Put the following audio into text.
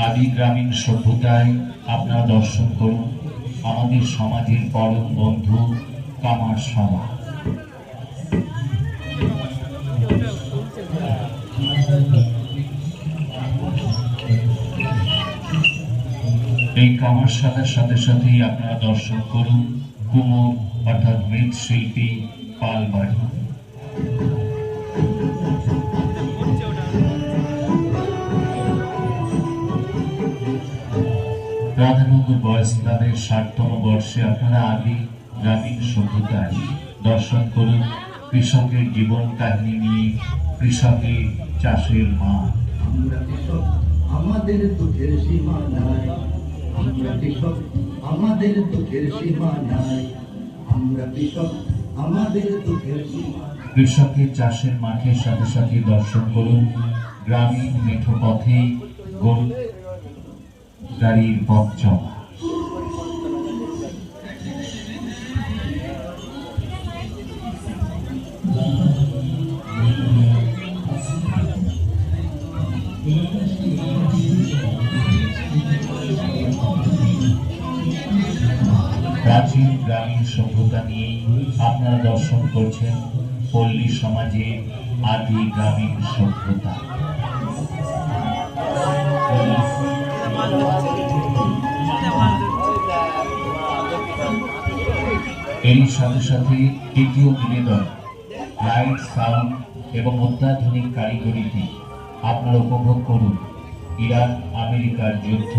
আদি গ্রামীণ সভ্যতায় আপনারা দর্শন করুন আমাদের সমাজের পরম বন্ধু কামার সভা। এই কামার সভার সাথে সাথেই আপনারা দর্শন করুন কুমোর অর্থাৎ মৃৎশিল্পী পালবাড়ি। রাধানগর বয়স ক্লাবের 60তম বর্ষে আপনারা আদি গ্রামীণ সভ্যতায় দর্শন করুন কৃষকের জীবন কাহিনী নিয়ে কৃষকের চাষের মাঠ। আমরা কৃষক, আমাদের দুঃখের সীমা নাই। আমরা কৃষক, আমাদের দুঃখের সীমা নাই। আমরা কৃষক, আমাদের দুঃখের সীমা। কৃষকের চাষের মাঠের সাথে সাথে দর্শন করুন গ্রামীণ মেঠো পথে গরু গাড়ির পথ চলা। প্রাচীন গ্রামীণ সভ্যতা নিয়ে আপনারা দর্শন করছেন পল্লী সমাজের আদি গ্রামীণ সভ্যতা। এর সাথে সাথে তৃতীয় বিনোদন লাইট, সাউন্ড এবং অত্যাধুনিক কারিগরিতে আপনারা উপভোগ করুন ইরান আমেরিকার যুদ্ধ